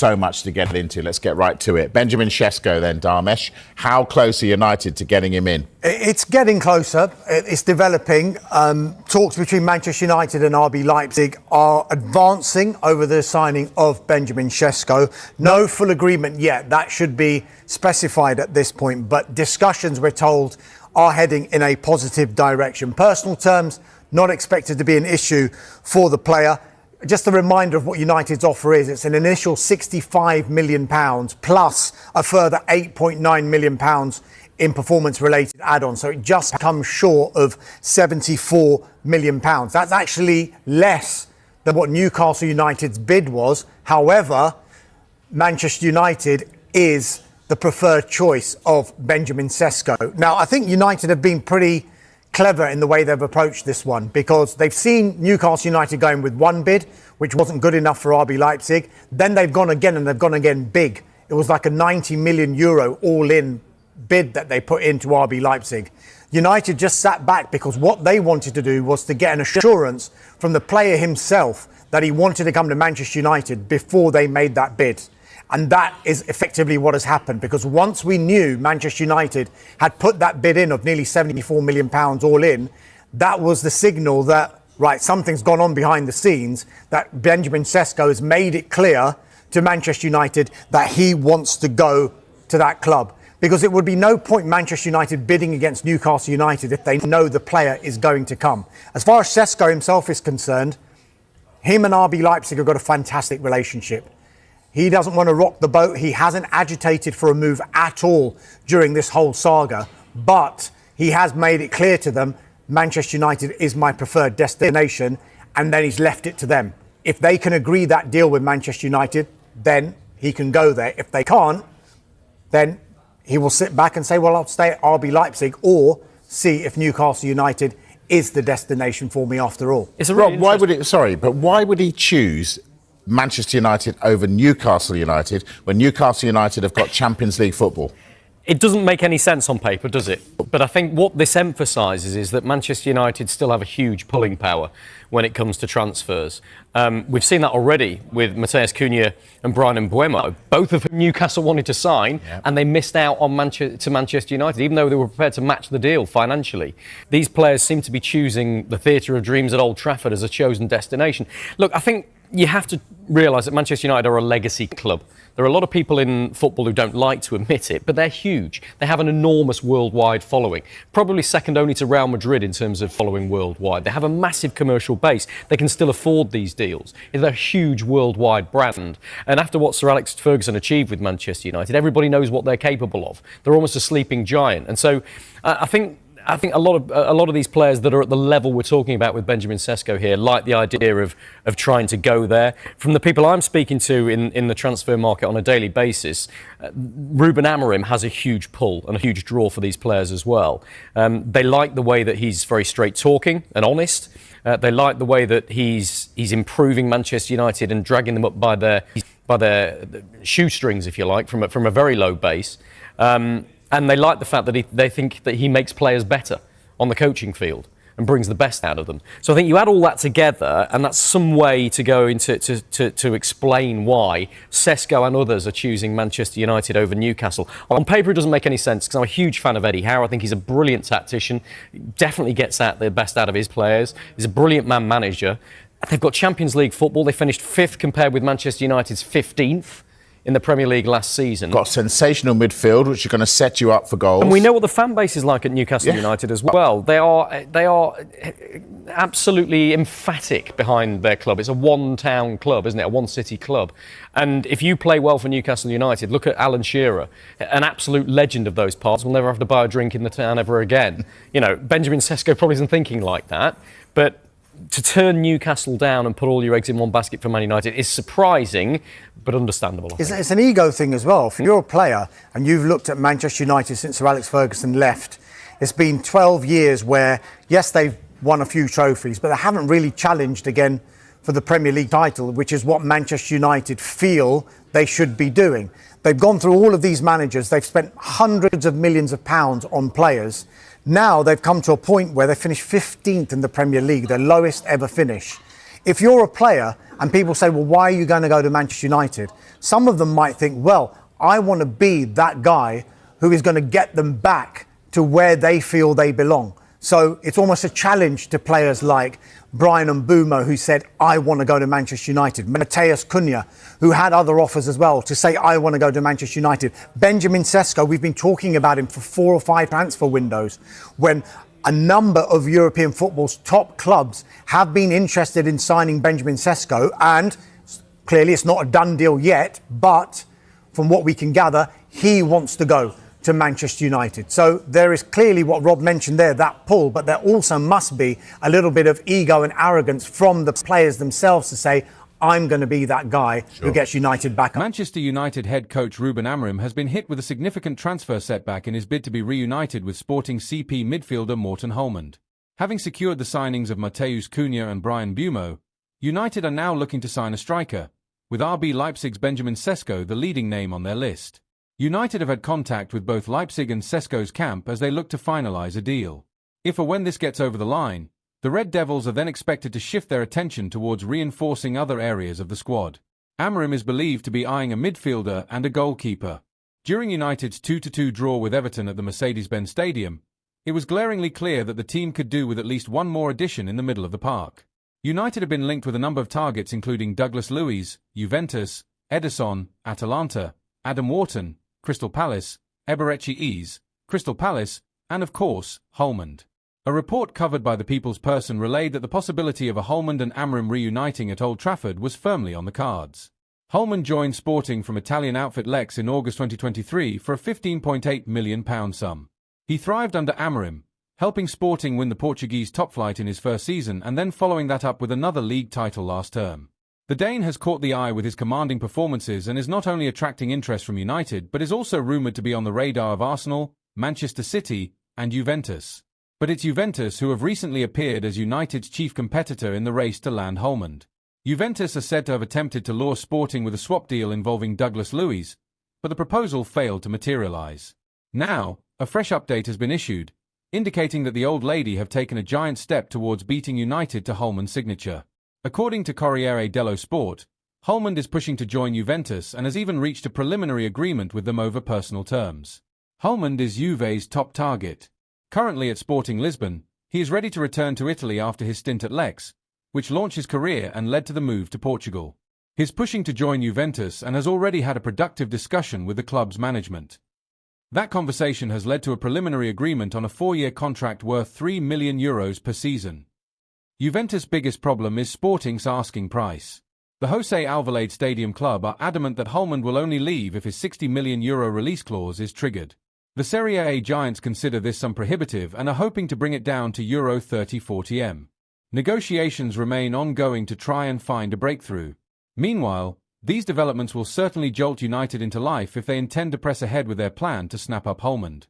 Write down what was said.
so much to get into. Let's get right to it. Benjamin Sesko then, Dharmesh. How close are United to getting him in? It's getting closer. It's developing. Talks between Manchester United and RB Leipzig are advancing over the signing of Benjamin Sesko. No full agreement yet. That should be specified at this point. But discussions, we're told, are heading in a positive direction. Personal terms, not expected to be an issue for the player. Just a reminder of what United's offer is. It's an initial £65 million plus a further £8.9 million in performance-related add-ons. So it just comes short of £74 million. That's actually less than what Newcastle United's bid was. However, Manchester United is the preferred choice of Benjamin Sesko. Now, I think United have been pretty clever in the way they've approached this one, because they've seen Newcastle United going with one bid, which wasn't good enough for RB Leipzig. Then they've gone again, and they've gone again big. It was like a €90 million all-in bid that they put into RB Leipzig. United just sat back because what they wanted to do was to get an assurance from the player himself that he wanted to come to Manchester United before they made that bid. And that is effectively what has happened, because once we knew Manchester United had put that bid in of nearly £74 million all in, that was the signal that, right, something's gone on behind the scenes, that Benjamin Sesko has made it clear to Manchester United that he wants to go to that club. Because it would be no point Manchester United bidding against Newcastle United if they know the player is going to come. As far as Sesko himself is concerned, him and RB Leipzig have got a fantastic relationship. He doesn't want to rock the boat. He hasn't agitated for a move at all during this whole saga. But he has made it clear to them, Manchester United is my preferred destination. And then he's left it to them. If they can agree that deal with Manchester United, then he can go there. If they can't, then he will sit back and say, well, I'll stay at RB Leipzig, or see if Newcastle United is the destination for me after all. Rob, why would he choose Manchester United over Newcastle United when Newcastle United have got Champions League football? It doesn't make any sense on paper, does it? But I think what this emphasises is that Manchester United still have a huge pulling power when it comes to transfers. We've seen that already with Matheus Cunha and Bryan Mbeumo, both of whom Newcastle wanted to sign, and they missed out on Manchester United, even though they were prepared to match the deal financially. These players seem to be choosing the Theatre of Dreams at Old Trafford as a chosen destination. Look, I think you have to realise that Manchester United are a legacy club. There are a lot of people in football who don't like to admit it, but they're huge. They have an enormous worldwide following, probably second only to Real Madrid in terms of following worldwide. They have a massive commercial base. They can still afford these deals. They're a huge worldwide brand. And after what Sir Alex Ferguson achieved with Manchester United, everybody knows what they're capable of. They're almost a sleeping giant. And so I think a lot of these players that are at the level we're talking about with Benjamin Sesko here like the idea of trying to go there. From the people I'm speaking to in the transfer market on a daily basis, Ruben Amorim has a huge pull and a huge draw for these players as well. They like the way that he's very straight talking and honest. They like the way that he's improving Manchester United and dragging them up by their shoestrings, if you like, from a very low base. And they like the fact that they think that he makes players better on the coaching field and brings the best out of them. So I think you add all that together, and that's some way to go into to explain why Sesko and others are choosing Manchester United over Newcastle. On paper, it doesn't make any sense, because I'm a huge fan of Eddie Howe. I think he's a brilliant tactician. He definitely gets out the best out of his players. He's a brilliant man manager. They've got Champions League football. They finished 5th compared with Manchester United's 15th. In the Premier League last season. Got sensational midfield, which are going to set you up for goals. And we know what the fan base is like at Newcastle United as well. They are absolutely emphatic behind their club. It's a one-town club, isn't it? A one-city club. And if you play well for Newcastle United, look at Alan Shearer, an absolute legend of those parts. We'll never have to buy a drink in the town ever again. You know, Benjamin Sesko probably isn't thinking like that, but to turn Newcastle down and put all your eggs in one basket for Man United is surprising, but understandable. It's an ego thing as well. If you're a player and you've looked at Manchester United since Sir Alex Ferguson left, it's been 12 years where, yes, they've won a few trophies, but they haven't really challenged again for the Premier League title, which is what Manchester United feel they should be doing. They've gone through all of these managers. They've spent hundreds of millions of pounds on players. Now they've come to a point where they finished 15th in the Premier League, their lowest ever finish. If you're a player and people say, well, why are you going to go to Manchester United? Some of them might think, well, I want to be that guy who is going to get them back to where they feel they belong. So it's almost a challenge to players like Brian Mbeumo, who said, I want to go to Manchester United. Matheus Cunha, who had other offers as well, to say, I want to go to Manchester United. Benjamin Sesko, we've been talking about him for 4 or 5 transfer windows, when a number of European football's top clubs have been interested in signing Benjamin Sesko. And clearly it's not a done deal yet, but from what we can gather, he wants to go to Manchester United. So there is clearly what Rob mentioned there, that pull, but there also must be a little bit of ego and arrogance from the players themselves to say, I'm going to be that guy who gets United back up. Manchester United head coach Ruben Amorim has been hit with a significant transfer setback in his bid to be reunited with Sporting CP midfielder Morten Holmand. Having secured the signings of Matheus Cunha and Brian Mbeumo, United are now looking to sign a striker, with RB Leipzig's Benjamin Sesko the leading name on their list. United have had contact with both Leipzig and Sesko's camp as they look to finalise a deal. If or when this gets over the line, the Red Devils are then expected to shift their attention towards reinforcing other areas of the squad. Amorim is believed to be eyeing a midfielder and a goalkeeper. During United's 2-2 draw with Everton at the Mercedes-Benz Stadium, it was glaringly clear that the team could do with at least one more addition in the middle of the park. United have been linked with a number of targets including Douglas Luiz, Juventus, Ederson, Atalanta, Adam Wharton, Crystal Palace, Eberechi Eze, Crystal Palace, and of course, Holmand. A report covered by the People's Person relayed that the possibility of a Holmand and Amorim reuniting at Old Trafford was firmly on the cards. Holmand joined Sporting from Italian outfit Lex in August 2023 for a £15.8 million sum. He thrived under Amorim, helping Sporting win the Portuguese top flight in his first season and then following that up with another league title last term. The Dane has caught the eye with his commanding performances and is not only attracting interest from United but is also rumoured to be on the radar of Arsenal, Manchester City, and Juventus. But it's Juventus who have recently appeared as United's chief competitor in the race to land Holmand. Juventus are said to have attempted to lure Sporting with a swap deal involving Douglas Luiz, but the proposal failed to materialise. Now, a fresh update has been issued, indicating that the old lady have taken a giant step towards beating United to Holmand's signature. According to Corriere dello Sport, Holmand is pushing to join Juventus and has even reached a preliminary agreement with them over personal terms. Holmand is Juve's top target. Currently at Sporting Lisbon, he is ready to return to Italy after his stint at Lex, which launched his career and led to the move to Portugal. He's pushing to join Juventus and has already had a productive discussion with the club's management. That conversation has led to a preliminary agreement on a 4-year contract worth €3 million per season. Juventus' biggest problem is Sporting's asking price. The José Alvalade Stadium club are adamant that Holmand will only leave if his €60 million release clause is triggered. The Serie A giants consider this sum prohibitive and are hoping to bring it down to Euro 30-40 M. Negotiations remain ongoing to try and find a breakthrough. Meanwhile, these developments will certainly jolt United into life if they intend to press ahead with their plan to snap up Holmand.